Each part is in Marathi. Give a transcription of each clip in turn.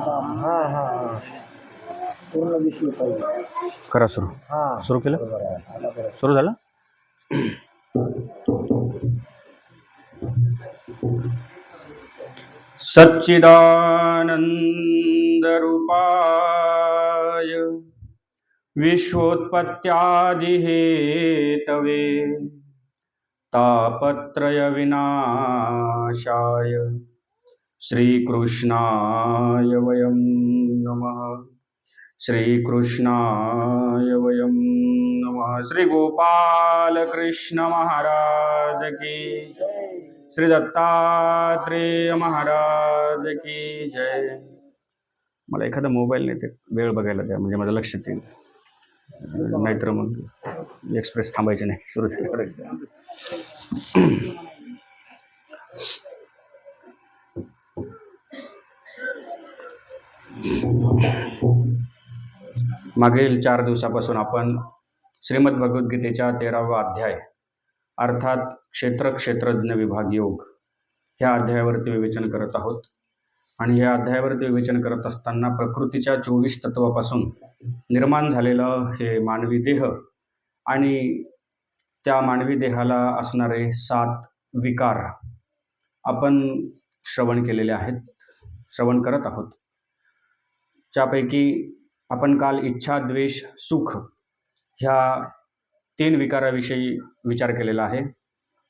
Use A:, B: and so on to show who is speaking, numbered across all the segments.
A: हां हां हां पूर्ण दिसली पाहिजे.
B: करा सुरू.
A: हां
B: सुरू केलं.
A: बरोबर आहे. आला बरोबर.
B: सुरू झालं. सच्चिदानंद रूपाय विश्वोत्पत्त्यादि हेतवे तापत्रय विनाशाय श्रीकृष्णाय वयं नमः. श्रीकृष्णाय वयं नमः. श्री गोपाल कृष्ण महाराज की, श्री दत्तात्रेय महाराज की जय. मला एखादा मोबाईल नाही ते वेळ बघायला द्या, म्हणजे माझं लक्ष येईल. नाहीतर मग एक्सप्रेस थांबायचे नाही. सुरू झाल्यावर मागील 4 दिवसापासून आपण श्रीमद भगवद्गीतेच्या 13वा अध्याय अर्थात क्षेत्र क्षेत्रज्ञ विभाग योग ह्या अध्यायावरती विवेचन करत आहोत. आणि ह्या अध्यायावरती विवेचन करत असताना प्रकृतीच्या 24 तत्वापासून निर्माण झालेलं हे मानवी देह आणि त्या मानवी देहाला असणारे 7 विकार आपण श्रवण केलेले आहेत, श्रवण करत आहोत. ज्यापैकी आपण काल इच्छा, द्वेष, सुख ह्या 3 विकाराविषयी विचार केलेला आहे.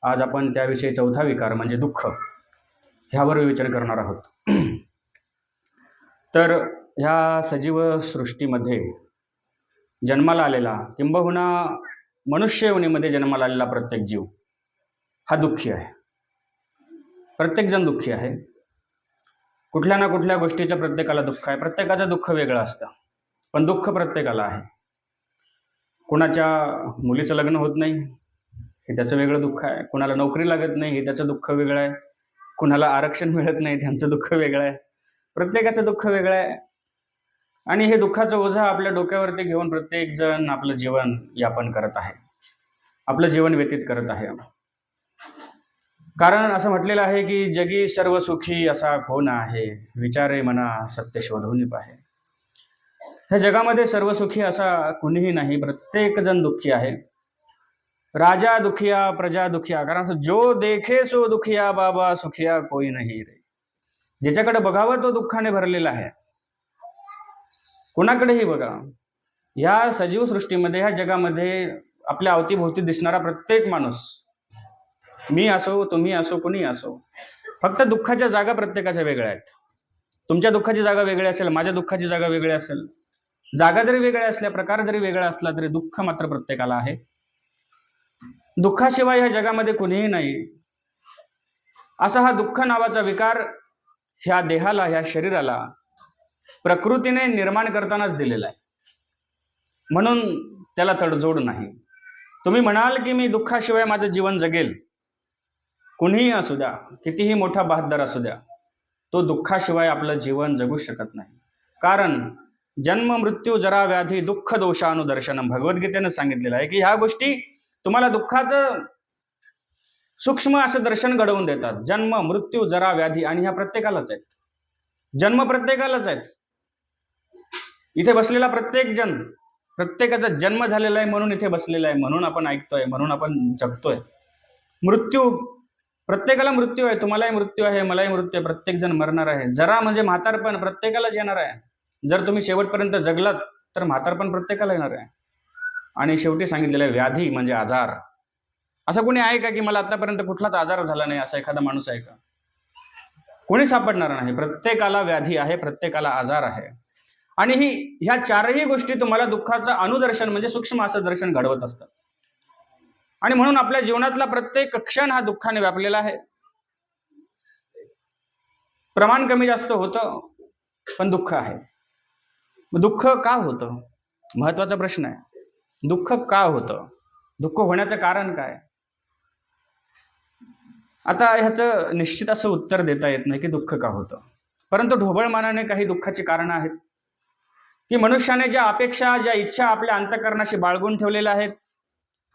B: आज आपण त्याविषयी 4था विकार म्हणजे दुःख ह्यावर विवेचन करणार आहोत. तर ह्या सजीव सृष्टीमध्ये जन्माला आलेला किंबहुना मनुष्य योनीमध्ये जन्माला आलेला प्रत्येक जीव हा दुःखी आहे. प्रत्येकजण दुःखी आहे. कुठल्या ना कुठल्या गोष्टीचं प्रत्येकाला दुःख आहे. प्रत्येकाचं दुःख वेगळं असतं, पण दुःख प्रत्येकाला आहे. कुणाच्या मुलीचं लग्न होत नाही हे त्याचं वेगळं दुःख आहे. कुणाला नोकरी लागत नाही हे त्याचं दुःख वेगळं आहे. कुणाला आरक्षण मिळत नाही त्यांचं दुःख वेगळं आहे. प्रत्येकाचं दुःख वेगळं आहे. आणि हे दुःखाचं ओझं आपल्या डोक्यावरती घेऊन प्रत्येकजण आपलं जीवन यापन करत आहे, आपलं जीवन व्यतीत करत आहे. कारण असं म्हटलेलं आहे की जगी सर्व सुखी असा कोण आहे, विचारे मना सत्य शोधून पाहे. ह्या जगामध्ये सर्व सुखी असा कुणीही नाही. प्रत्येक जण दुःखी आहे. राजा दुखिया प्रजा दुखिया. कारण असं जो देखे सो दुखिया बाबा सुखिया कोई नाही रे. ज्याच्याकडे बघावं तो दुःखाने भरलेला आहे. कुणाकडेही बघा, ह्या सजीव सृष्टीमध्ये ह्या जगामध्ये आपल्या अवतीभोवती दिसणारा प्रत्येक माणूस, मी असो तुम्ही असो कुणी असो, फक्त दुःखाच्या जागा प्रत्येकाच्या वेगळ्या आहेत. तुमच्या दुःखाची जागा वेगळी असेल, माझ्या दुःखाची जागा वेगळी असेल. जागा जरी वेगळ्या असल्या, प्रकार जरी वेगळा असला तरी दुःख मात्र प्रत्येकाला आहे. दुःखाशिवाय ह्या जगामध्ये कुणीही नाही. असा हा दुःख नावाचा विकार ह्या देहाला, ह्या शरीराला प्रकृतीने निर्माण करतानाच दिलेला आहे. म्हणून त्याला तडजोड नाही. तुम्ही म्हणाल की मी दुःखाशिवाय माझं जीवन जगेल, कुणीही असू द्या, कितीही मोठा बहादर असू द्या, तो दुःखाशिवाय आपलं जीवन जगू शकत नाही. कारण जन्म मृत्यू जरा व्याधी दुःख दोषानुदर्शनम भगवद्गीतेनं सांगितलेलं आहे की ह्या गोष्टी तुम्हाला दुःखाचं सूक्ष्म असं दर्शन घडवून देतात. जन्म मृत्यू जरा व्याधी, आणि ह्या प्रत्येकालाच आहेत. जन्म प्रत्येकालाच आहेत. इथे बसलेला प्रत्येक जण, प्रत्येकाचा जन्म झालेला आहे म्हणून इथे बसलेला आहे, म्हणून आपण ऐकतोय, म्हणून आपण जगतोय. मृत्यू प्रत्येकाला मृत्यू आहे. तुम्हालाही मृत्यू आहे, मलाही मृत्यू आहे. प्रत्येक जण मरणार आहे. जरा म्हणजे म्हातारपण प्रत्येकालाच येणार आहे. जर तुम्ही शेवटपर्यंत जगलात तर म्हातारपण प्रत्येकाला येणार आहे. आणि शेवटी सांगितलेलं आहे व्याधी म्हणजे आजार. असं कोणी आहे का की मला आतापर्यंत कुठलाच आजार झाला नाही, असा एखादा माणूस आहे का? कोणी सापडणार नाही. प्रत्येकाला व्याधी आहे, प्रत्येकाला आजार आहे. आणि ह्या 4ही गोष्टी तुम्हाला दुःखाचं अनुदर्शन म्हणजे सूक्ष्म असं दर्शन घडवत असतात. आणि म्हणून आपल्या जीवनातला प्रत्येक क्षण हा दुःखाने व्यापलेला आहे. प्रमाण कमी जास्त होतं, पण दुःख आहे. दुःख का होतं? महत्वाचा प्रश्न आहे. दुःख का होतं? दुःख होण्याचं कारण काय? आता ह्याचं निश्चित असं उत्तर देता येत नाही की दुःख का होतं. परंतु ढोबळमानाने काही दुःखाची कारणं आहेत की मनुष्याने ज्या अपेक्षा, ज्या इच्छा आपल्या अंतःकरणाशी बाळगून ठेवलेल्या आहेत,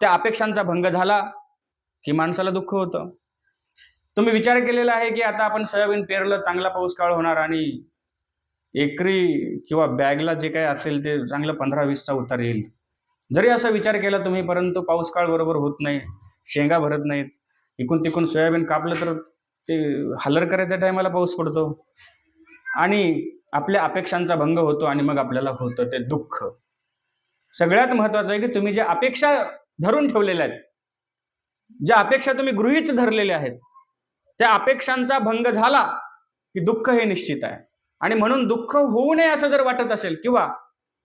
B: त्या अपेक्षांचा भंग झाला की माणसाला दुःख होतं. तुम्ही विचार केलेला आहे की आता आपण सोयाबीन पेरलं, चांगला पाऊस काळ होणार आणि एकरी किंवा बॅगला जे काही असेल ते चांगलं 15-20चा उतार येईल. जरी असा विचार केला तुम्ही, परंतु पाऊस काळ बरोबर होत नाही, शेंगा भरत नाहीत. इकून तिकून सोयाबीन कापलं तर ते हलर करायच्या टायमाला पाऊस पडतो आणि आपल्या अपेक्षांचा भंग होतो आणि मग आपल्याला होतं ते दुःख. सगळ्यात महत्वाचं आहे की तुम्ही ज्या अपेक्षा धरून ठेवलेल्या आहेत, ज्या अपेक्षा तुम्ही गृहीत धरलेल्या आहेत, त्या अपेक्षांचा भंग झाला की दुःख हे निश्चित आहे. आणि म्हणून दुःख होऊ नये असं जर वाटत असेल, किंवा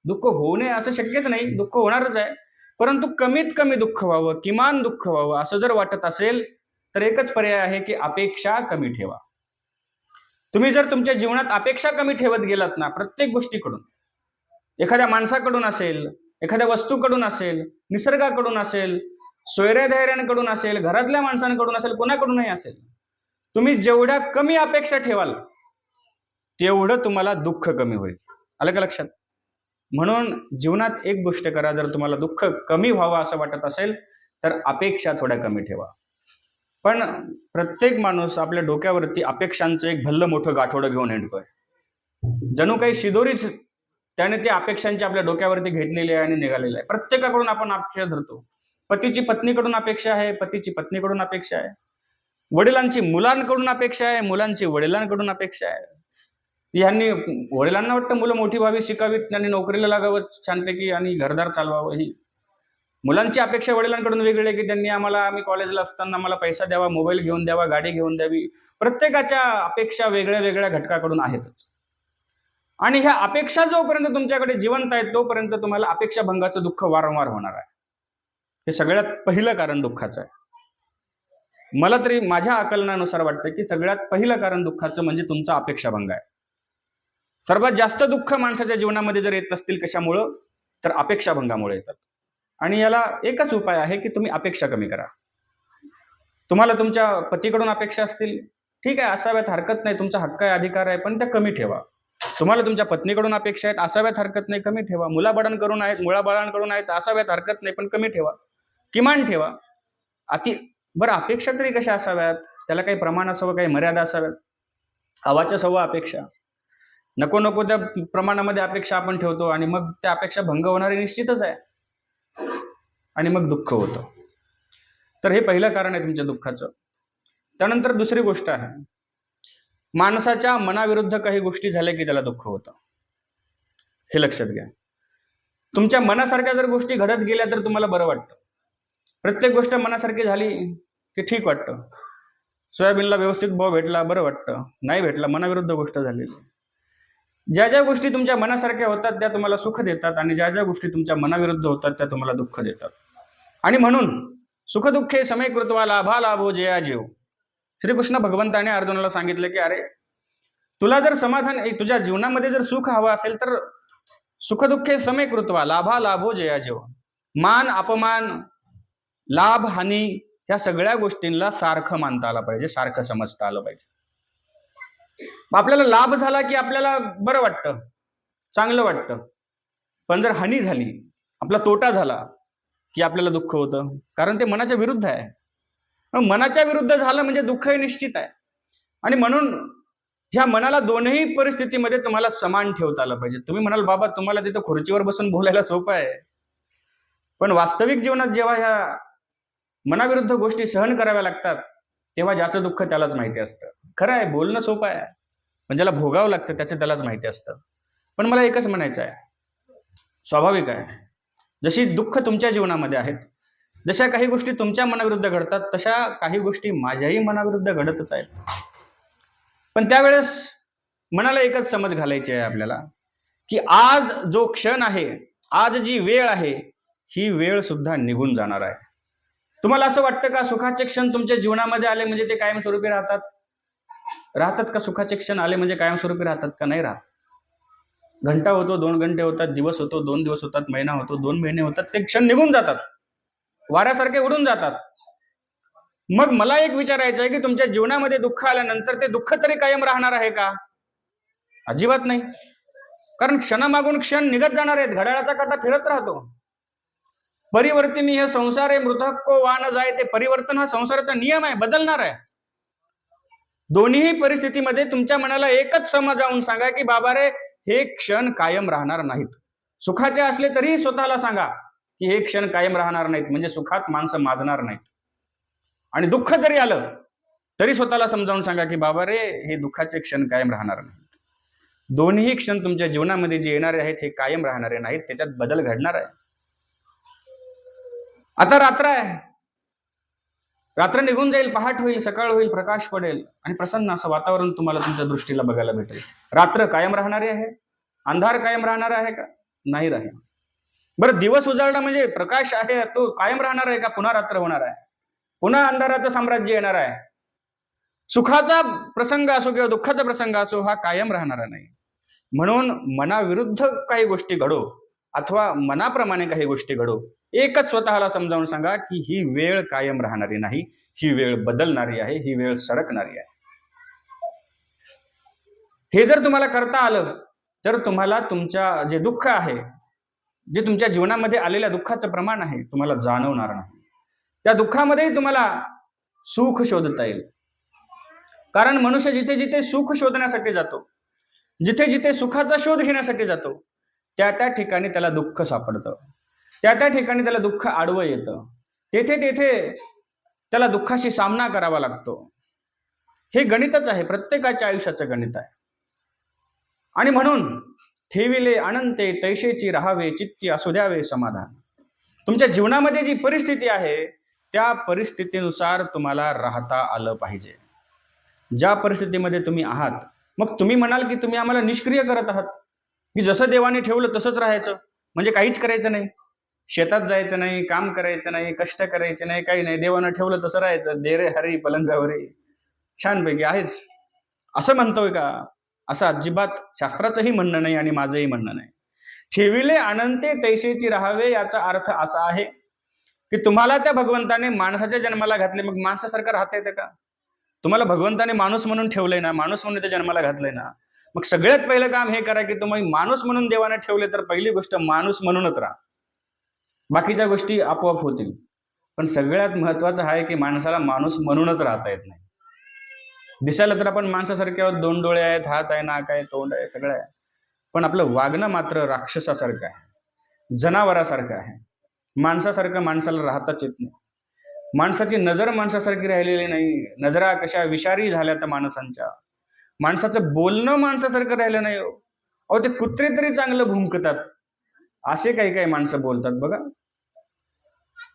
B: दुःख होऊ नये असं शक्यच नाही, दुःख होणारच आहे, परंतु कमीत कमी दुःख व्हावं, किमान दुःख व्हावं असं जर वाटत असेल तर एकच पर्याय आहे की अपेक्षा कमी ठेवा. तुम्ही जर तुमच्या जीवनात अपेक्षा कमी ठेवत गेलात ना, प्रत्येक गोष्टीकडून, एखाद्या माणसाकडून असेल, एखाद्या वस्तूकडून असेल, निसर्गाकडून असेल, सोयऱ्या-धैर्यांकडून असेल, घरातल्या माणसांकडून असेल, कोणाकडूनही असेल, तुम्ही जेवढ्या कमी अपेक्षा ठेवाल तेवढं तुम्हाला दुःख कमी होईल. आलं का लक्षात? म्हणून जीवनात एक गोष्ट करा, जर तुम्हाला दुःख कमी व्हावं असं वाटत असेल तर अपेक्षा थोड्या कमी ठेवा. पण प्रत्येक माणूस आपल्या डोक्यावरती अपेक्षांचं एक भल्लं मोठं गाठोडं घेऊन हिंडतोय. जणू काही शिदोरीच त्याने त्या अपेक्षांची आपल्या डोक्यावरती घेतलेली आहे आणि निघालेली आहे. प्रत्येकाकडून आपण अपेक्षा धरतो. पतीची पत्नीकडून अपेक्षा आहे, पतीची पत्नीकडून अपेक्षा आहे, वडिलांची मुलांकडून अपेक्षा आहे, मुलांची वडिलांकडून अपेक्षा आहे. यांनी वडिलांना वाटतं मुलं मोठी व्हावी, शिकावीत, त्यांनी नोकरीला लागावं छानपैकी आणि घरदार चालवावं. ही मुलांची अपेक्षा वडिलांकडून वेगळी आहे की त्यांनी आम्ही कॉलेजला असताना आम्हाला पैसा द्यावा, मोबाईल घेऊन द्यावा, गाडी घेऊन द्यावी. प्रत्येकाच्या अपेक्षा वेगळ्या वेगळ्या घटकाकडून आहेतच. आणि ह्या अपेक्षा जोपर्यंत तुमच्याकडे जिवंत आहेत तोपर्यंत तुम्हाला अपेक्षा भंगाचं दुःख वारंवार होणार आहे. हे सगळ्यात पहिलं कारण दुःखाचं आहे. मला तरी माझ्या आकलनानुसार वाटतं की सगळ्यात पहिलं कारण दुःखाचं म्हणजे तुमचा अपेक्षाभंग आहे. सर्वात जास्त दुःख माणसाच्या जीवनामध्ये जर येत असतील कशामुळं, तर अपेक्षाभंगामुळे येतात. आणि याला एकच उपाय आहे की तुम्ही अपेक्षा कमी करा. तुम्हाला तुमच्या पतीकडून अपेक्षा असतील, ठीक आहे, असाव्यात, हरकत नाही, तुमचा हक्क आहे, अधिकार आहे, पण त्या कमी ठेवा. तुम्हाला तुमच्या पत्नीकडून अपेक्षा आहेत, असाव्यात, हरकत नाही, कमी ठेवा. मुलाबाळांकडून आहेत, असाव्यात, हरकत नाही, पण कमी ठेवा, किमान ठेवा. बरं, अपेक्षा तरी कशा असाव्यात? त्याला काही प्रमाण असावं, काही मर्यादा असाव्यात. हवाच्या सव्वा अपेक्षा, नको नको त्या प्रमाणामध्ये अपेक्षा आपण ठेवतो आणि मग त्या अपेक्षा भंग होणारी निश्चितच आहे आणि मग दुःख होतं. तर हे पहिलं कारण आहे तुमच्या दुःखाचं. त्यानंतर दुसरी गोष्ट आहे, माणसाच्या मनाविरुद्ध काही गोष्टी झाल्या की त्याला दुःख होतं. हे लक्षात घ्या. तुमच्या मनासारख्या जर गोष्टी घडत गेल्या तर तुम्हाला बरं वाटतं. प्रत्येक गोष्ट मनासारखी झाली की ठीक वाटतं. सोयाबीनला व्यवस्थित भाव भेटला, बरं वाटतं. नाही भेटला, मनाविरुद्ध गोष्ट झाली. ज्या ज्या गोष्टी तुमच्या मनासारख्या होतात त्या तुम्हाला सुख देतात आणि ज्या ज्या गोष्टी तुमच्या मनाविरुद्ध होतात त्या तुम्हाला दुःख देतात. आणि म्हणून सुखदुःखे समयकृत्वा लाभा लाभो जया जीव. श्रीकृष्ण भगवंताने अर्जुनाला सांगितलं की अरे, तुला जर समाधान, तुझ्या जीवनामध्ये जर सुख हवं असेल तर सुखदुःखे समयकृत्वा लाभा लाभो जया जीव. मान अपमान, लाभ हानी, ह्या सगळ्या गोष्टींना सारखं मानता आलं पाहिजे, सारखं समजता आलं पाहिजे. आपल्याला लाभ झाला की आपल्याला बरं वाटतं, चांगलं वाटतं. पण जर हानी झाली, आपला तोटा झाला की आपल्याला दुःख होतं, कारण ते मनाच्या विरुद्ध आहे. मनाच्या विरुद्ध झालं म्हणजे दुःख हे निश्चित आहे. आणि म्हणून ह्या मनाला दोनही परिस्थितीमध्ये तुम्हाला समान ठेवता आलं पाहिजे. तुम्ही म्हणाल बाबा तुम्हाला तिथं खुर्चीवर बसून बोलायला सोपं आहे, पण वास्तविक जीवनात जेव्हा ह्या मनाविरुद्ध गोष्टी सहन कराव्या लागतात तेव्हा ज्याचं दुःख त्यालाच माहिती असतं. खरं आहे, बोलणं सोपं आहे, पण ज्याला भोगावं लागतं त्याचं त्यालाच माहिती असतं. पण मला एकच म्हणायचं आहे, स्वाभाविक आहे, जशी दुःख तुमच्या जीवनामध्ये आहेत, जशा काही गोष्टी तुमच्या मनाविरुद्ध घडतात, तशा काही गोष्टी माझ्याही मनाविरुद्ध घडतच आहेत. पण त्यावेळेस मनाला एकच समज घालायची आहे आपल्याला की आज जो क्षण आहे, आज जी वेळ आहे, ही वेळ सुद्धा निघून जाणार आहे. तुम्हाला असं वाटतं का सुखाचे क्षण तुमच्या जीवनामध्ये आले म्हणजे ते कायमस्वरूपी राहतात का? सुखाचे क्षण आले म्हणजे कायमस्वरूपी राहतात का? नाही राहत. घंटा होतो, 2 घंटे होतात, दिवस होतो, 2 दिवस होतात, महिना होतो, 2 महिने होतात, ते क्षण निघून जातात, वाऱ्यासारखे उडून जातात. मग मला एक विचारायचं आहे की तुमच्या जीवनामध्ये दुःख आल्यानंतर ते दुःख तरी कायम राहणार आहे का? अजिबात नाही. कारण क्षणामागून क्षण निघत जाणार आहेत, घड्याळाचा काटा फिरत राहतो. परिवर्तनी हे संसार आहे, मृतक को वा न जाय. ते परिवर्तन हा संसाराचा नियम आहे, बदलणार आहे. दोन्ही परिस्थितीमध्ये तुमच्या मनाला एकच समजावून सांगा की बाबा रे, हे क्षण कायम राहणार नाहीत. सुखाचे असले तरी स्वतःला सांगा की हे क्षण कायम राहणार नाहीत, म्हणजे सुखात माणसं माजणार नाहीत. आणि दुःख जरी आलं तरी स्वतःला समजावून सांगा की बाबा रे, हे दुःखाचे क्षण कायम राहणार नाहीत. दोन्ही क्षण तुमच्या जीवनामध्ये जे येणारे आहेत हे कायम राहणारे नाहीत, त्याच्यात बदल घडणार आहे. आता रात्र आहे, रात्र निघून जाईल, पहाट होईल, सकाळ होईल, प्रकाश पडेल आणि प्रसन्न असं वातावरण तुम्हाला तुमच्या दृष्टीला बघायला भेटेल. रात्र कायम राहणारी आहे? अंधार कायम राहणार आहे का? नाही राहील. बरं, दिवस उजाडला म्हणजे प्रकाश आहे तो कायम राहणार आहे का? पुन्हा रात्र होणार आहे, पुन्हा अंधाराचं साम्राज्य येणार आहे. सुखाचा प्रसंग असो किंवा दुःखाचा प्रसंग असो, हा कायम राहणारा नाही. म्हणून मनाविरुद्ध काही गोष्टी घडो अथवा मनाप्रमाणे काही गोष्टी घडो, एकच स्वतःला समजावून सांगा की ही वेळ कायम राहणारी नाही, ही वेळ बदलणारी आहे, ही वेळ सरकणारी आहे. हे जर तुम्हाला करता आलं तर तुम्हाला तुमच्या जे दुःख आहे, जे तुमच्या जीवनामध्ये आलेल्या दुःखाचं प्रमाण आहे, तुम्हाला जाणवणार नाही. त्या दुःखामध्येही तुम्हाला सुख शोधता येईल. कारण मनुष्य जिथे जिथे सुख शोधण्यासाठी जातो, जिथे जिथे सुखाचा शोध घेण्यासाठी जातो, त्या त्या ठिकाणी त्याला दुःख सापडतं, त्या त्या ठिकाणी त्याला दुःख आडवं येतं, तेथे तेथे त्याला दुःखाशी सामना करावा लागतो. हे गणितच आहे, प्रत्येकाच्या आयुष्याचं गणित आहे. आणि म्हणून ठेविले अनंते तैसेची राहावे, चित्ती असू द्यावे समाधान. तुमच्या जीवनामध्ये जी परिस्थिती आहे त्या परिस्थितीनुसार तुम्हाला राहता आलं पाहिजे. ज्या परिस्थितीमध्ये तुम्ही आहात, मग तुम्ही म्हणाल की तुम्ही आम्हाला निष्क्रिय करत आहात, की जसं देवाने ठेवलं तसंच राहायचं, म्हणजे काहीच करायचं नाही, शेतात जायचं नाही, काम करायचं नाही, कष्ट करायचे नाही, काही नाही, देवानं ठेवलं तसं राहायचं, दे रे हरी पलंगावरे, छानपैकी आहेच, असं म्हणतोय का? असं अजिबात शास्त्राचंही म्हणणं नाही आणि माझंही म्हणणं नाही. ठेविले अनंते तैसेची राहावे याचा अर्थ असा आहे की तुम्हाला त्या भगवंताने माणसाच्या जन्माला घातले, मग माणसासारखं राहता येतं का? तुम्हाला भगवंताने माणूस म्हणून ठेवलंय ना, माणूस म्हणून त्या जन्माला घातलंय ना, मग सगळ्यात पहिलं काम हे करा की तुम्ही माणूस म्हणून देवाने ठेवले तर पहिली गोष्ट माणूस म्हणूनच राहा, बाकीच्या गोष्टी आपोआप होतील. पण सगळ्यात महत्वाचं आहे की माणसाला माणूस म्हणूनच राहता येत नाही. दिसायला तर आपण माणसासारखे आहोत, 2 डोळे आहेत, हात आहे, नाक आहे, तोंड आहे, सगळं आहे, पण आपलं वागणं मात्र राक्षसासारखं आहे, जनावरासारखं आहे. माणसासारखं माणसाला राहताच येत नाही. माणसाची नजर माणसासारखी राहिलेली नाही, नजरा कशा विषारी झाल्या तर माणसांच्या. माणसाचं बोलणं माणसासारखं राहिलं नाही. अहो, ते कुत्रे तरी चांगलं भुंकतात, असे काही काही माणसं बोलतात बघा.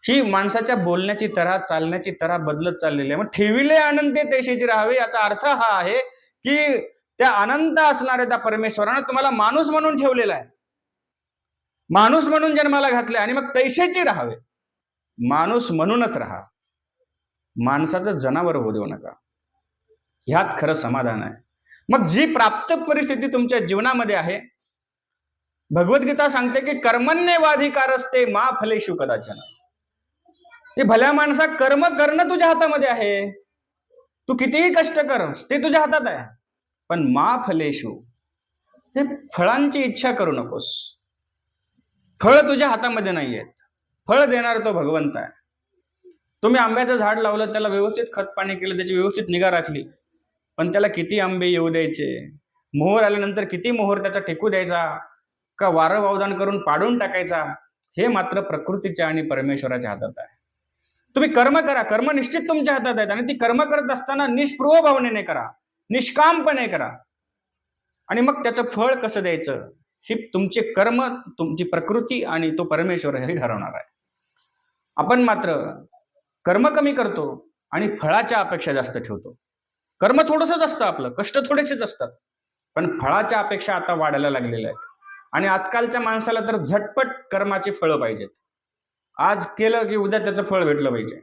B: ही माणसाच्या बोलण्याची तऱ्हा, चालण्याची तऱ्हा बदलत चाललेली आहे. मग ठेविले अनंते तैसेची राहावे याचा अर्थ हा आहे की त्या अनंत असणाऱ्या त्या परमेश्वरानं तुम्हाला माणूस म्हणून ठेवलेला आहे, माणूस म्हणून जन्माला घातले, आणि मग तैसेची राहावे, माणूस म्हणूनच राहा, माणसाचं जनावर होऊ देऊ नका. ह्यात खरं समाधान आहे. मग जी प्राप्त परिस्थिती तुमच्या जीवनामध्ये आहे, भगवद्गीता सांगते की कर्मण्येवाधिकारस्ते मा फलेषु कदाचन. ते भल्या माणसा, कर्म करणं तुझ्या हातामध्ये आहे, तू कितीही कष्ट कर, ते तुझ्या हातात आहे. पण मा फलेषु, ते फळांची इच्छा करू नकोस. फळ तुझ्या हातामध्ये नाही आहेत, फळ देणार तो भगवंत आहे. तुम्ही आंब्याचं झाड लावलं, त्याला व्यवस्थित खत पाणी केलं, त्याची व्यवस्थित निगा राखली, पण त्याला किती आंबे येऊ द्यायचे, मोहर आल्यानंतर किती मोहर त्याचा टेकू द्यायचा, का वारं वावदान करून पाडून टाकायचा, हे मात्र प्रकृतीच्या आणि परमेश्वराच्या हातात आहे. तुम्ही कर्म करा, कर्म निश्चित तुमच्या हातात आहेत, आणि ती कर्म करत असताना निष्पृह भावनेने करा, निष्कामपणे करा, आणि मग त्याचं फळ कसं द्यायचं ही तुमचे कर्म, तुमची प्रकृती आणि तो परमेश्वर हे ठरवणार आहे. आपण मात्र कर्म कमी करतो आणि फळाच्या अपेक्षा जास्त ठेवतो. कर्म थोडंसंच असतं, आपलं कष्ट थोडेसेच असतात, पण फळाच्या अपेक्षा आता वाढायला लागलेल्या आहेत. आणि आजकालच्या माणसाला तर झटपट कर्माची फळं पाहिजेत. आज केलं की उद्या त्याचं फळ भेटलं पाहिजे.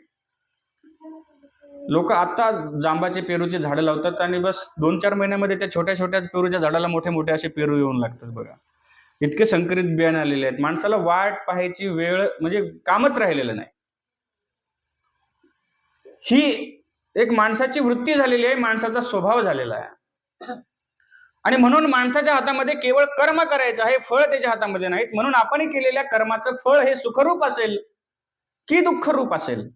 B: लोक आता जांबाचे, पेरूचे झाडं लावतात आणि बस 2-4 महिन्यामध्ये त्या छोट्या छोट्या पेरूच्या झाडाला मोठे मोठे असे पेरू येऊन लागतात बघा. इतके संकरित बियाणे आलेले आहेत, माणसाला वाट पाहायची वेळ म्हणजे कामच राहिलेलं नाही. ही एक माणसाची वृत्ती झालेली आहे, माणसाचा स्वभाव झालेला आहे. आणि म्हणून माणसाच्या हातामध्ये केवळ कर्म करायचं आहे, फळ त्याच्या हातामध्ये नाहीत. म्हणून आपण केलेल्या कर्माचं फळ हे सुखरूप असेल की दुःखरूप असेल,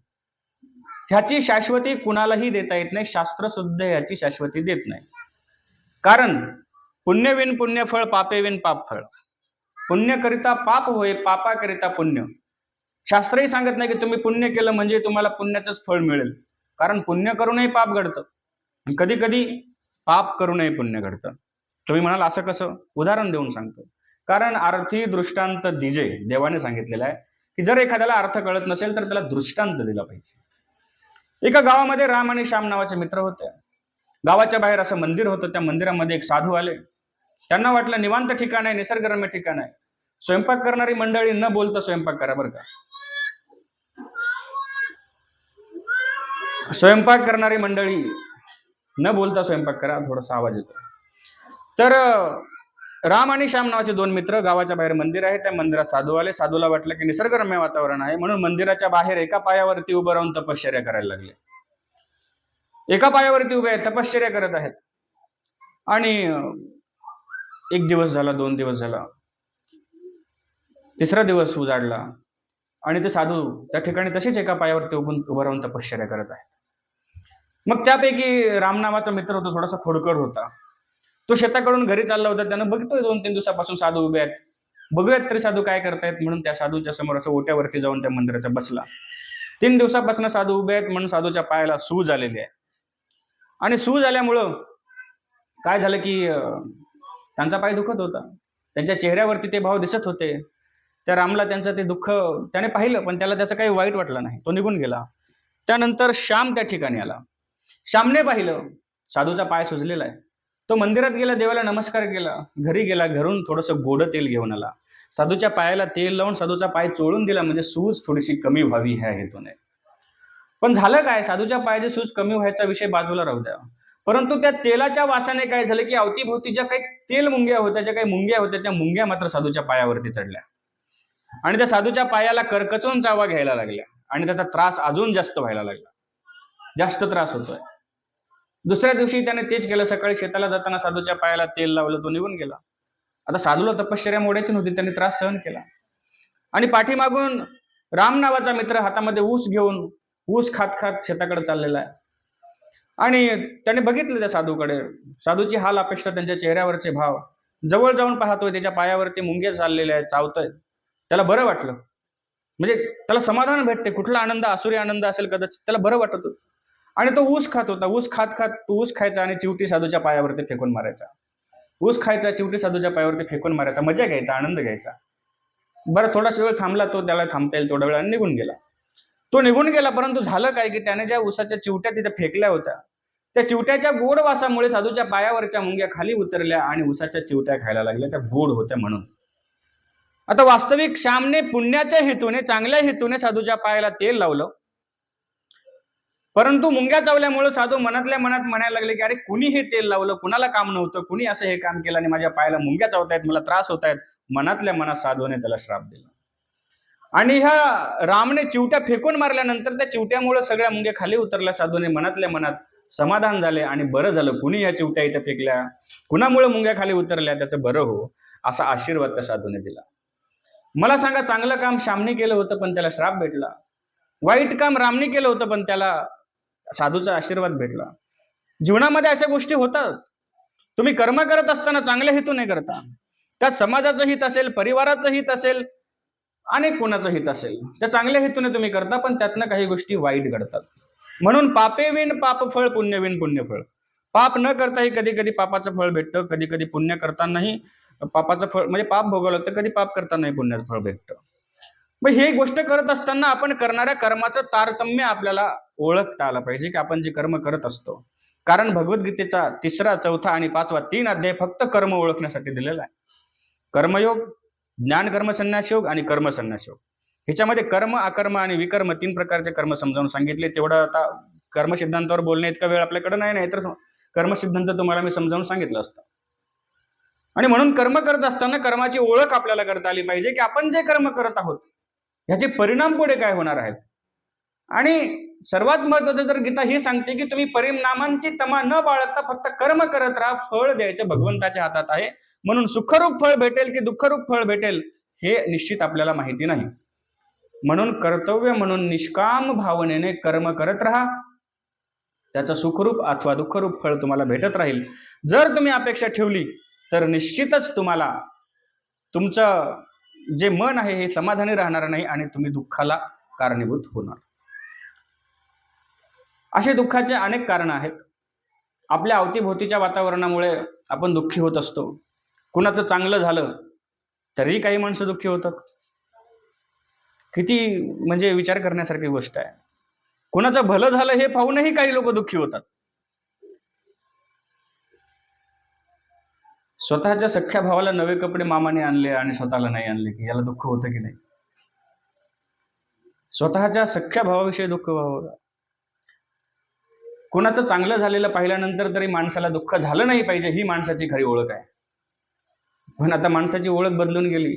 B: ह्याची शाश्वती कुणालाही देता येत नाही, शास्त्र सुद्धा ह्याची शाश्वती देत नाही. कारण पुण्यविन पुण्यफळ, पापेविन पाप फळ. पुण्यकरिता पाप होय, पापाकरिता पुण्य. शास्त्रही सांगत नाही की तुम्ही पुण्य केलं म्हणजे तुम्हाला पुण्याचंच फळ मिळेल. कारण पुण्य करूनही पाप घडतं, कधी कधी पाप करूनही पुण्य घडतं. तुम्ही म्हणाल असं कसं? उदाहरण देऊन सांगतो. कारण अर्थी दृष्टांत दिजे, देवाने सांगितलेलं आहे की जर एखाद्याला अर्थ कळत नसेल तर त्याला दृष्टांत दिला पाहिजे. एका गावामध्ये राम आणि श्याम नावाचे मित्र होते. गावाच्या बाहेर असं मंदिर होतं. त्या मंदिरामध्ये एक साधू आले. त्यांना वाटलं निवांत ठिकाण आहे, निसर्गरम्य ठिकाण आहे, स्वयंपाक करणारी मंडळी न बोलता स्वयंपाक करा. बरं का, स्वयंपाक करणारी मंडळी न बोलता स्वयंपाक करा. थोडासा आवाज येतो. तर राम आणि श्याम नावाचे दोन मित्र, गावाच्या बाहेर मंदिर आहे, त्या मंदिरात साधू आले. साधूला वाटलं की निसर्गरम्य वातावरण आहे म्हणून मंदिराच्या बाहेर एका पायावरती उभं राहून तपश्चर्या करायला लागले. एका पायावरती उभे आहेत, तपश्चर्या करत आहेत. आणि एक दिवस झाला, 2 दिवस झाला, 3रा दिवस उजाडला आणि ते साधू त्या ठिकाणी तसेच एका पायावरती उभं राहून तपश्चर्या करत आहेत. मग त्यापैकी राम नावाचा मित्र होता, थोडासा खोडकर होता. तो शेताकडून घरी चालला होता. त्यानं बघतोय 2-3 दिवसापासून साधू उभे आहेत, बघूयात तरी साधू काय करतायत म्हणून त्या साधूच्या समोर असं ओट्यावरती जाऊन त्या मंदिराचा बसला. 3 दिवसापासून साधू उभे आहेत म्हणून साधूच्या पायाला सूज आलेली आहे. आणि सूज आल्यामुळं काय झालं की त्यांचा पाय दुखत होता. त्यांच्या चेहऱ्यावरती ते भाव दिसत होते. त्या रामला त्यांचं ते दुःख त्याने पाहिलं, पण त्याला त्याचं काही वाईट वाटलं नाही. तो निघून गेला. त्यानंतर श्याम त्या ठिकाणी आला. श्यामने पाहिलं साधूचा पाय सुजलेला आहे. तो मंदिरात गेला, देवाला नमस्कार केला, घरी गेला, घरून थोडंसं गोड तेल घेऊन आला. साधूच्या पायाला तेल लावून साधूचा पाय चोळून दिला, म्हणजे सूज थोडीशी कमी व्हावी ह्या हेतूने. पण झालं काय, साधूच्या पायाची सूज कमी व्हायचा विषय बाजूला राहू द्या, परंतु त्या तेलाच्या वासाने काय झालं की अवतीभोवती ज्या काही तेल मुंग्या होत्या, ज्या काही मुंग्या होत्या, त्या मुंग्या मात्र साधूच्या पायावरती चढल्या आणि त्या साधूच्या पायाला करकचून चावा घ्यायला लागल्या आणि त्याचा त्रास अजून जास्त व्हायला लागला. जास्त त्रास होतोय. 2ऱ्या दिवशी त्याने तेच केलं. सकाळी शेताला जाताना साधूच्या पायाला तेल लावलं, तो निघून गेला. आता साधूला तपश्चर्या मोडायची नव्हती, त्यांनी त्रास सहन केला. आणि पाठीमागून राम नावाचा मित्र हातामध्ये ऊस घेऊन ऊस खात खात शेताकडे चाललेला आहे. आणि त्याने बघितलं त्या साधूकडे, साधूची हाल अपेक्षा, त्यांच्या चेहऱ्यावरचे भाव. जवळ जाऊन पाहतोय, त्याच्या पायावरती मुंग्या चाललेल्या आहेत, चावतोय. त्याला बरं वाटलं, म्हणजे त्याला समाधान भेटते. कुठला आनंद, आसुरी आनंद असेल कदाचित, त्याला बरं वाटत होतं. आणि तो ऊस खात होता. ऊस खात खात तो ऊस खायचा आणि चिवटी साधूच्या पायावरती फेकून मारायचा. ऊस खायचा, चिवटी साधूच्या पायावरती फेकून मारायचा, मजा घ्यायचा, आनंद घ्यायचा. बरं, थोडासा वेळ थांबला तो, त्याला थांबता येईल थोडा वेळ, आणि निघून गेला. तो निघून गेला, परंतु झालं काय की त्याने ज्या ऊसाच्या चिवट्या तिथे फेकल्या होत्या, त्या चिवट्याच्या गोड वासामुळे साधूच्या पायावरच्या मुंग्या खाली उतरल्या आणि ऊसाच्या चिवट्या खायला लागल्या. त्या गोड होत्या म्हणून. आता वास्तविक श्यामने पुण्याच्या हेतूने, चांगल्या हेतूने साधूच्या पायाला तेल लावलं, परंतु मुंग्या चावल्यामुळे साधू मनातल्या मनात म्हणायला लागले की अरे कुणी हे तेल लावलं, कुणाला काम नव्हतं, कुणी असं हे काम केलं आणि माझ्या पायाला मुंग्या चावतायत, मला त्रास होत आहेत. मनातल्या मनात साधूने त्याला श्राप दिला. आणि ह्या रामने चिवट्या फेकून मारल्यानंतर त्या चिवट्यामुळे सगळ्या मुंग्या खाली उतरल्या. साधूने मनातल्या मनात समाधान झाले आणि बरं झालं, कुणी ह्या चिवट्या इथे फेकल्या, कुणामुळे मुंग्या खाली उतरल्या, त्याचं बरं हो, असा आशीर्वाद त्या साधूने दिला. मला सांगा, चांगलं काम श्यामने केलं होतं पण त्याला श्राप भेटला, वाईट काम रामने केलं होतं पण त्याला साधूचा आशीर्वाद भेटला. जीवनामध्ये अशा गोष्टी होतात. तुम्ही कर्म करत असताना चांगल्या हेतूने करता, त्यात समाजाचं हित असेल, परिवाराचं हित असेल, अनेक कोणाचं हित असेल, त्या चांगल्या हेतूने तुम्ही करता, पण त्यातनं काही गोष्टी वाईट घडतात. म्हणून पापेविन पाप फळ, पुण्यविन पुण्यफळ. पाप न करताही कधी कधी पापाचं फळ भेटतं, कधी कधी पुण्य करतानाही पापाचं फळ, म्हणजे पाप भोगवलं तर कधी पाप करतानाही पुण्याचं फळ भेटतं. मग ही गोष्ट करत असताना आपण करणाऱ्या कर्माचं तारतम्य आपल्याला ओळखता आलं पाहिजे की आपण जे कर्म करत असतो. कारण भगवद्गीतेचा 3रा, 4था आणि 5वा 3 अध्याय फक्त कर्म ओळखण्यासाठी दिलेला आहे. कर्मयोग, ज्ञान कर्म संन्यास योग आणि कर्म संन्यास योग. ह्याच्यामध्ये कर्म, अकर्म आणि विकर्म 3 प्रकारचे कर्म समजावून सांगितले. तेवढं आता कर्मसिद्धांतावर बोलणे इतका वेळ आपल्याकडे नाही, तर कर्मसिद्धांत तुम्हाला मी समजावून सांगितलं असतं. आणि म्हणून कर्म करत असताना कर्माची ओळख आपल्याला करता आली पाहिजे की आपण जे कर्म करत आहोत ह्याचे परिणाम पुढे काय होणार आहेत. आणि सर्वात महत्वाचं तर गीता हे सांगते की तुम्ही परिणामांची तमा न बाळगता फक्त कर्म करत राहा, फळ द्यायचं भगवंताच्या हातात आहे. म्हणून सुखरूप फळ भेटेल की दुःखरूप फळ भेटेल हे निश्चित आपल्याला माहिती नाही. म्हणून कर्तव्य म्हणून निष्काम भावनेने कर्म करत राहा. त्याचं सुखरूप अथवा दुःखरूप फळ तुम्हाला भेटत राहील. जर तुम्ही अपेक्षा ठेवली तर निश्चितच तुम्हाला तुमचं जे मन आहे हे समाधानी राहणार नाही आणि तुम्ही दुःखाला कारणीभूत होणार. असे दुःखाचे अनेक कारणं आहेत. आपल्या अवतीभोवतीच्या वातावरणामुळे आपण दुःखी होत असतो. कुणाचं चांगलं झालं तरीही काही माणसं दुःखी होतात. किती म्हणजे विचार करण्यासारखी गोष्ट आहे. कुणाचं भलं झालं हे पाहूनही काही लोक दुःखी होतात. स्वतःच्या सख्ख्या भावाला नवे कपडे मामाने आणले आणि स्वतःला नाही आणले की याला दुःख होतं की नाही? स्वतःच्या सख्ख्या भावाविषयी दुःख व्हावं. कुणाचं चांगलं झालेलं पाहिल्यानंतर तरी माणसाला दुःख झालं नाही पाहिजे, ही माणसाची खरी ओळख आहे. पण आता माणसाची ओळख बदलून गेली.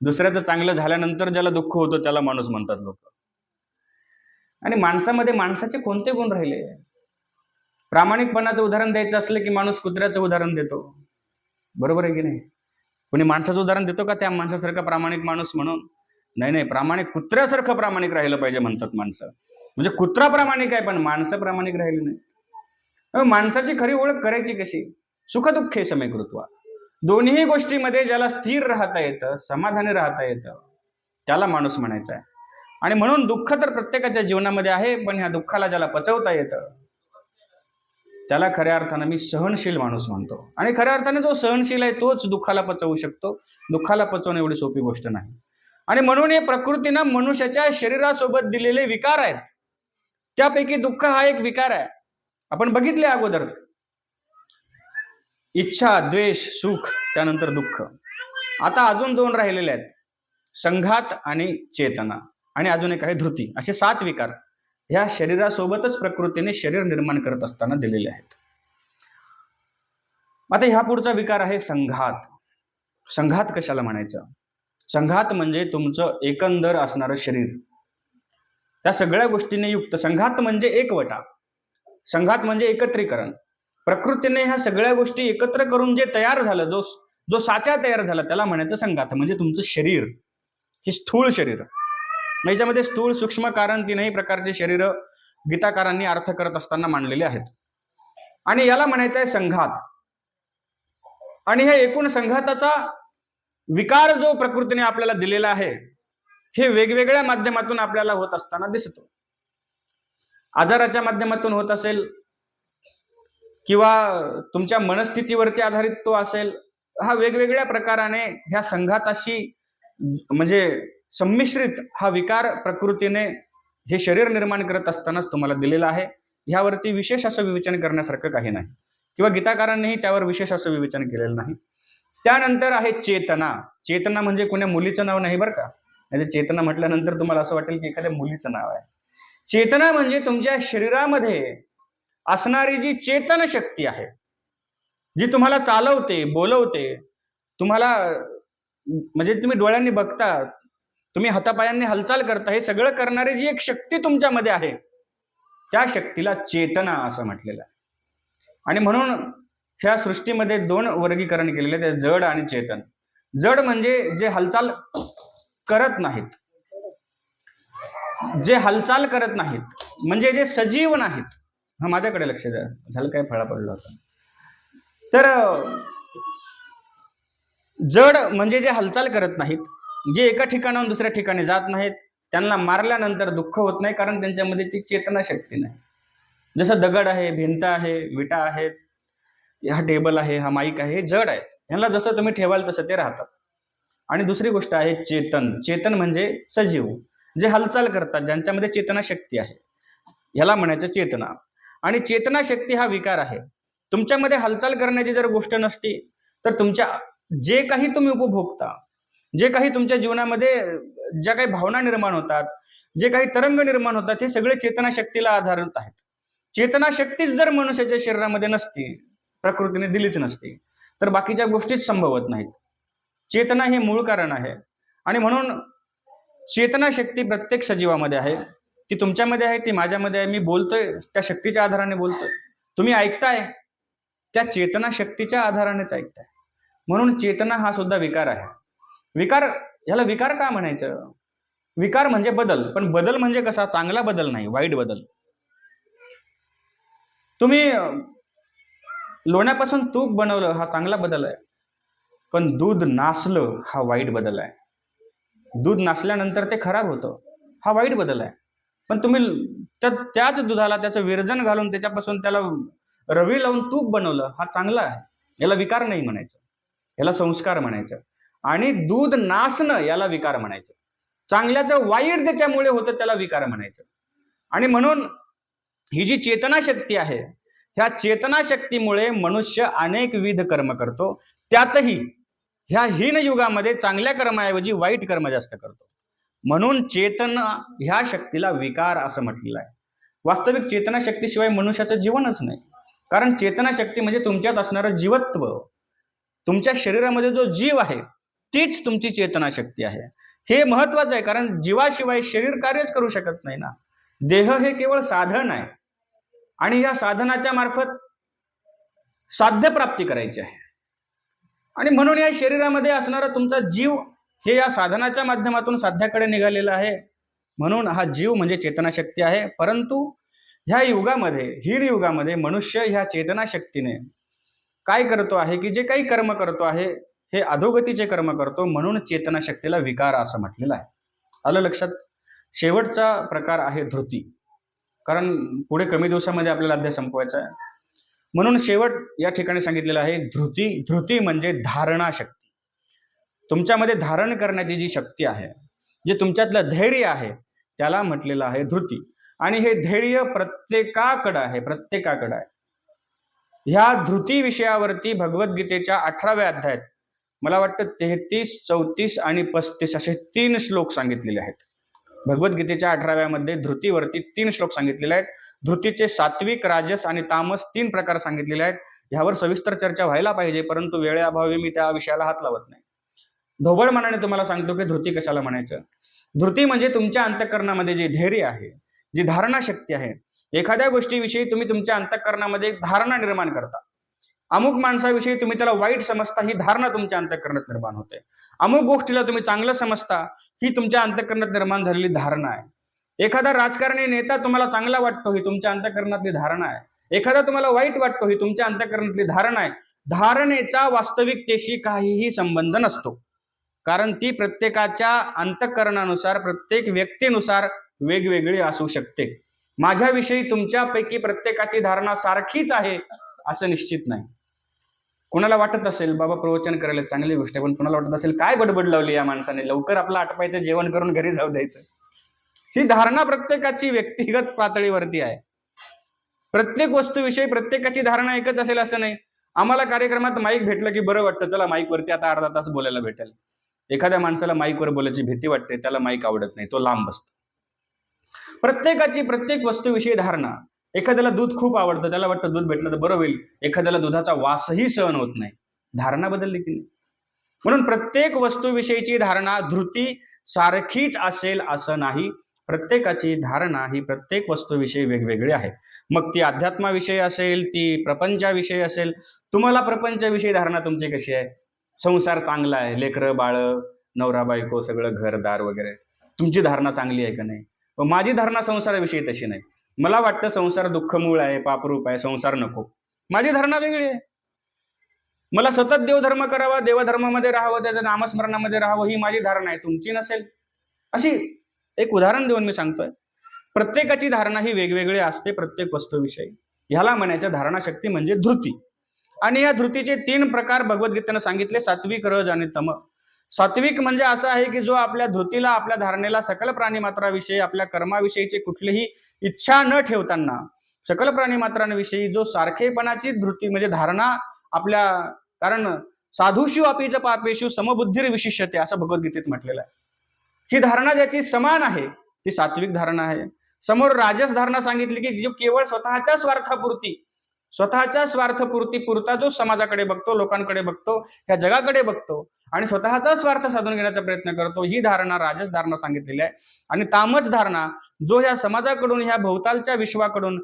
B: दुसऱ्याचं चांगलं झाल्यानंतर ज्याला दुःख होतं त्याला माणूस म्हणतात लोक. आणि माणसामध्ये माणसाचे कोणते गुण राहिले? प्रामाणिकपणाचं उदाहरण द्यायचं असलं की माणूस कुत्र्याचं उदाहरण देतो. बरोबर आहे की नाही? कोणी माणसाचं उदाहरण देतो का त्या माणसासारखा प्रामाणिक माणूस म्हणून? नाही, प्रामाणिक कुत्र्यासारखं प्रामाणिक राहिलं पाहिजे म्हणतात माणसं. म्हणजे कुत्रा प्रामाणिक आहे पण माणसं प्रामाणिक राहिली नाही. माणसाची खरी ओळख करायची कशी? सुखदुःखे समेकृत्वा. दोन्ही गोष्टीमध्ये ज्याला स्थिर राहता येतं, समाधानी राहता येतं, त्याला माणूस म्हणायचा आहे. आणि म्हणून दुःख तर प्रत्येकाच्या जीवनामध्ये आहे, पण ह्या दुःखाला ज्याला पचवता येतं त्याला खऱ्या अर्थानं मी सहनशील माणूस म्हणतो. आणि खऱ्या अर्थाने जो सहनशील आहे तोच दुःखाला पचवू शकतो. दुःखाला पचवणं एवढी सोपी गोष्ट नाही. आणि म्हणून हे प्रकृतीनं मनुष्याच्या शरीरासोबत दिलेले विकार आहेत. त्यापैकी दुःख हा एक विकार आहे. आपण बघितले अगोदर, इच्छा, द्वेष, सुख, त्यानंतर दुःख. आता अजून दोन राहिलेले आहेत, संघात आणि चेतना, आणि अजून एक आहे धृती. असे 7 विकार ह्या शरीरासोबतच प्रकृतीने शरीर निर्माण करत असताना दिलेले आहेत. आता ह्या पुढचा विकार आहे संघात. संघात कशाला म्हणायचं? संघात म्हणजे तुमचं एकंदर असणारं शरीर, त्या सगळ्या गोष्टींनी युक्त. संघात म्हणजे एकवटा, संघात म्हणजे एकत्रीकरण. प्रकृतीने ह्या सगळ्या गोष्टी एकत्र करून जे तयार झालं, जो साचा तयार झाला त्याला म्हणायचं संघात. म्हणजे तुमचं शरीर हे स्थूळ शरीर. याच्यामध्ये स्थूळ, सूक्ष्म, कारण 3ही प्रकारचे शरीर गीताकारांनी अर्थ करत असताना मांडलेले आहेत. आणि याला म्हणायचं आहे संघात. आणि हे एकूण संघाताचा विकार जो प्रकृतीने आपल्याला दिलेला आहे हे वेगवेगळ्या माध्यमातून आपल्याला होत असताना दिसतो. आजाराच्या माध्यमातून होत असेल किंवा तुमच्या मनस्थितीवरती आधारित तो असेल. हा वेगवेगळ्या प्रकाराने ह्या संघाताशी म्हणजे संमिश्रित हा विकार प्रकृतीने हे शरीर निर्माण करत असतानाच तुम्हाला दिलेला आहे. ह्यावरती विशेष असं विवेचन करण्यासारखं काही नाही, किंवा गीताकारांनीही त्यावर विशेष असं विवेचन केलेलं नाही. त्यानंतर आहे चेतना. चेतना म्हणजे कोण्या मुलीचं नाव नाही बरं का. म्हणजे चेतना म्हटल्यानंतर तुम्हाला असं वाटेल की एखाद्या मुलीचं नाव आहे. चेतना म्हणजे तुमच्या शरीरामध्ये असणारी जी चेतन शक्ती आहे, जी तुम्हाला चालवते, बोलवते, तुम्हाला म्हणजे तुम्ही डोळ्यांनी बघता, तुम्ही हातापायांनी हालचाल करता, हे सगळं करणारी जी एक शक्ती तुमच्यामध्ये आहे त्या शक्तीला चेतना असं म्हटलेलं आहे. आणि म्हणून ह्या सृष्टीमध्ये 2 वर्गीकरण केलेले आहेत, जड आणि चेतन. जड म्हणजे जे हालचाल करत नाहीत, जे हालचाल करत नाहीत, म्हणजे जे सजीव नाहीत. हा माझ्याकडे लक्ष द्या, झालं काय फळा पडला होता. तर जड म्हणजे जे हालचाल करत नाहीत, जे एका ठिकाणाहून दुसऱ्या ठिकाणी जात नाहीत, त्यांना मारल्यानंतर दुःख होत नाही, कारण त्यांच्यामध्ये ती चेतना शक्ती नाही. जसं दगड आहे, भिंत आहे, विटा आहेत, हा टेबल आहे, हा माईक आहे, हे जड आहे. ह्यांना जसं तुम्ही ठेवाल तसं ते राहतात. आणि दुसरी गोष्ट आहे चेतन. चेतन म्हणजे सजीव, जे हालचाल करतात, ज्यांच्यामध्ये चेतना शक्ती आहे, ह्याला म्हणायचं चेतना. आणि चेतना शक्ती हा विकार आहे. तुमच्यामध्ये हालचाल करण्याची जर गोष्ट नसती तर तुमच्या जे काही तुम्ही उपभोगता, जे काही तुमच्या जीवनामध्ये ज्या काही भावना निर्माण होतात, जे काही तरंग निर्माण होतात, हे सगळे चेतना शक्तीला आधारित आहेत. चेतना शक्तीच जर मनुष्याच्या शरीरामध्ये नसती, प्रकृतीने दिलीच नसती, तर बाकीच्या गोष्टीच संभवत नाहीत. चेतना हे मूळ कारण आहे. आणि म्हणून चेतना शक्ती प्रत्येक सजीवामध्ये आहे. ती तुमच्यामध्ये आहे, ती माझ्यामध्ये आहे. मी बोलतोय त्या शक्तीच्या आधाराने बोलतोय, तुम्ही ऐकताय त्या चेतना शक्तीच्या आधारानेच ऐकताय. म्हणून चेतना हा सुद्धा विकार आहे. विकार, ह्याला विकार का म्हणायचं? विकार म्हणजे बदल, पण बदल म्हणजे कसा? चांगला बदल नाही, वाईट बदल. तुम्ही लोण्यापासून तूप बनवलं, हा चांगला बदल आहे. पण दूध नासलं, हा वाईट बदल आहे. दूध नासल्यानंतर ते खराब होतं, हा वाईट बदल आहे. पण तुम्ही त्याच दुधाला त्याचं विरजन घालून त्याच्यापासून त्याला रवी लावून तूप बनवलं, हा चांगला आहे. याला विकार नाही म्हणायचं, याला संस्कार म्हणायचं. आणि दूध नासणं याला विकार म्हणायचं. चांगल्याचं वाईट ज्याच्यामुळे होतं त्याला विकार म्हणायचं. आणि म्हणून ही जी चेतना शक्ती आहे, ह्या चेतना शक्तीमुळे मनुष्य अनेकविध कर्म करतो. त्यातही ह्या हीन युगामध्ये चांगल्या कर्माऐवजी वाईट कर्म जास्त करतो. म्हणून चेतना ह्या शक्तीला विकार असं म्हटलेलं आहे. वास्तविक चेतना शक्तीशिवाय मनुष्याचं जीवनच नाही. कारण चेतना शक्ती म्हणजे तुमच्यात असणारं जीवत्व, तुमच्या शरीरामध्ये जो जीव आहे तीच तुमची चेतना शक्ती आहे. हे महत्वाचं आहे, कारण जीवाशिवाय शरीर कार्यच करू शकत नाही ना. देह हे केवळ साधन आहे आणि या साधनाच्या मार्फत साध्य प्राप्ती करायची आहे. आणि म्हणून या शरीरामध्ये असणारा तुमचा जीव हे या साधनाच्या माध्यमातून साध्याकडे निघालेला आहे. म्हणून हा जीव म्हणजे चेतना शक्ती आहे. परंतु ह्या युगामध्ये, हीन युगामध्ये मनुष्य ह्या चेतना शक्तीने काय करतो आहे की जे काही कर्म करतो आहे हे अधोगतीचे कर्म करतो. म्हणून चेतना शक्तीला विकार असं म्हटलेलं आहे. आलं लक्षात? शेवटचा प्रकार आहे धृती, कारण पुढे कमी दिवसामध्ये आपल्याला अध्याय संपवायचा आहे. म्हणून शेवट या ठिकाणी सांगितलेलं आहे धृती. धृती म्हणजे धारणा शक्ती. तुमच्यामध्ये धारण करण्याची जी शक्ती आहे, जे तुमच्यातलं धैर्य आहे, त्याला म्हटलेलं आहे धृती. आणि हे धैर्य प्रत्येकाकडं आहे, प्रत्येकाकडं आहे. ह्या धृती विषयावरती भगवद्गीतेच्या 18व्या अध्यायात मला वाटतं 33, 34 आणि 35 असे 3 श्लोक सांगितलेले आहेत. भगवद्गीतेच्या 18व्यामध्ये धृतीवरती 3 श्लोक सांगितलेले आहेत. धृतीचे सात्विक, राजस आणि तामस 3 प्रकार सांगितलेले आहेत. ह्यावर सविस्तर चर्चा व्हायला पाहिजे, परंतु वेळेअभावी मी त्या विषयाला हात लावत नाही. ढोबळ मनाने तुम्हाला सांगतो की धृती कशाला म्हणायचं. धृती म्हणजे तुमच्या अंतःकरणामध्ये जे धैर्य आहे, जी धारणा शक्ती आहे. एखाद्या गोष्टीविषयी तुम्ही तुमच्या अंतःकरणामध्ये एक धारणा निर्माण करता. अमुक माणसाविषयी तुम्ही त्याला वाईट समजता, ही धारणा तुमच्या अंतःकरणात निर्माण होते. अमुक गोष्टीला तुम्ही चांगलं समजता, ही तुमच्या अंतःकरणात निर्माण झालेली धारणा आहे. एखादा राजकारणी नेता तुम्हाला चांगला वाटतो, ही तुमच्या अंतःकरणातली धारणा आहे. एखादा तुम्हाला वाईट वाटतो, ही तुमच्या अंतःकरणातली धारणा आहे. धारणेचा वास्तविकतेशी काहीही संबंध नसतो, कारण ती प्रत्येकाच्या अंतःकरणानुसार, प्रत्येक व्यक्तीनुसार वेगवेगळी असू शकते. माझ्याविषयी तुमच्यापैकी प्रत्येकाची धारणा सारखीच आहे असं निश्चित नाही. कोणाला वाटत असेल बाबा प्रवचन करायला चांगली गोष्ट आहे, पण कोणाला वाटत असेल काय बडबड लावली या माणसाने, लवकर आपलं आटपायचं, जेवण करून घरी जाऊ द्यायचं. ही धारणा प्रत्येकाची व्यक्तिगत पातळीवरती आहे. प्रत्येक वस्तूविषयी प्रत्येकाची धारणा एकच असेल असं नाही. आम्हाला कार्यक्रमात माईक भेटलं की बरं वाटतं, चला माईकवरती आता अर्धा तास बोलायला भेटेल. एखाद्या माणसाला माईकवर बोलायची भीती वाटते, त्याला माईक आवडत नाही, तो लांब बसतो. प्रत्येकाची प्रत्येक वस्तूविषयी धारणा. एखाद्याला दूध खूप आवडतं, त्याला वाटतं दूध भेटलं तर बरं होईल. एखाद्याला दुधाचा वासही सहन होत नाही. धारणा बदलली की नाही? म्हणून प्रत्येक वस्तूविषयीची धारणा धृती सारखीच असेल असं नाही. प्रत्येकाची धारणा ही प्रत्येक वस्तूविषयी वेगवेगळी आहे. मग ती अध्यात्माविषयी असेल, ती प्रपंचाविषयी असेल. तुम्हाला प्रपंचाविषयी धारणा तुमची कशी आहे? संसार चांगला आहे, लेकरं बाळ, नवरा बायको, सगळं घरदार वगैरे, तुमची धारणा चांगली आहे का नाही? माझी धारणा संसाराविषयी तशी नाही. मला वाटतं संसार दुःखमूळ आहे, पापरूप आहे, संसार नको. माझी धारणा वेगळी आहे. मला सतत देवधर्म करावा, देवधर्मामध्ये राहावं, त्याच्या नामस्मरणामध्ये राहावं, ही माझी धारणा आहे, तुमची नसेल. अशी एक उदाहरण देऊन मी सांगतोय. प्रत्येकाची धारणा ही वेगवेगळी असते प्रत्येक वस्तूविषयी. ह्याला म्हणायचं धारणा शक्ती म्हणजे धृती. आणि या धृतीचे 3 प्रकार भगवद्गीतेनं सांगितले, सात्विक, रज आणि तम. सात्विक म्हणजे असं आहे की जो आपल्या धृतीला, आपल्या धारणेला सकल प्राणीमात्राविषयी, आपल्या कर्माविषयीची कुठलीही इच्छा न ठेवताना सकल प्राणीमात्रांविषयी जो सारखेपणाची धृती म्हणजे धारणा आपल्या, कारण साधुषु अपीच पापेषु समबुद्धीर विशिष्यते असं भगवद्गीतेत म्हटलेलं आहे. ही धारणा ज्याची समान आहे ती सात्विक धारणा आहे. समोर राजस धारणा सांगितली की जो केवळ स्वतःच्या स्वार्थपूर्ती पुरता जो समाजाकडे बघतो, लोकांकडे बघतो, ह्या जगाकडे बघतो आणि स्वतःचा स्वार्थ साधून घेण्याचा प्रयत्न करतो, ही धारणा राजस धारणा सांगितलेली आहे. आणि तामस धारणा जो ह्या समाजाकडून, ह्या भोवतालच्या विश्वाकडून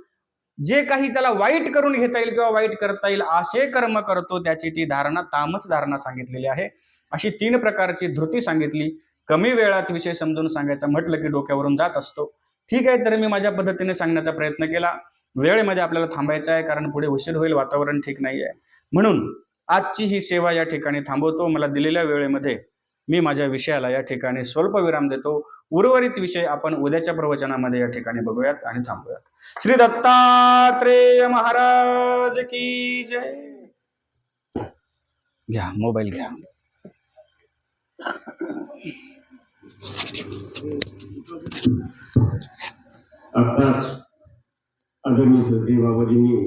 B: जे काही त्याला वाईट करून घेता येईल किंवा वाईट करता येईल असे कर्म करतो, त्याची ती धारणा तामस धारणा सांगितलेली आहे. अशी 3 प्रकारची धृती सांगितली. कमी वेळात विषय समजून सांगायचा म्हटलं की डोक्यावरून जात असतो. ठीक आहे, तर मी माझ्या पद्धतीने सांगण्याचा प्रयत्न केला. वेळेमध्ये आपल्याला थांबायचं आहे, कारण पुढे उशीर होईल, वातावरण ठीक नाही आहे. म्हणून आजची ही सेवा या ठिकाणी थांबवतो. मला दिलेल्या वेळेमध्ये मी माझ्या विषयाला या ठिकाणी स्वल्प विराम देतो. उर्वरित विषय आपण उद्याच्या प्रवचनामध्ये या ठिकाणी बघूयात आणि थांबूयात. श्री दत्तात्रेय महाराज की जय. घ्या मोबाईल घ्या.
C: आताच आदरणीय श्रद्धेय बाबाजींनी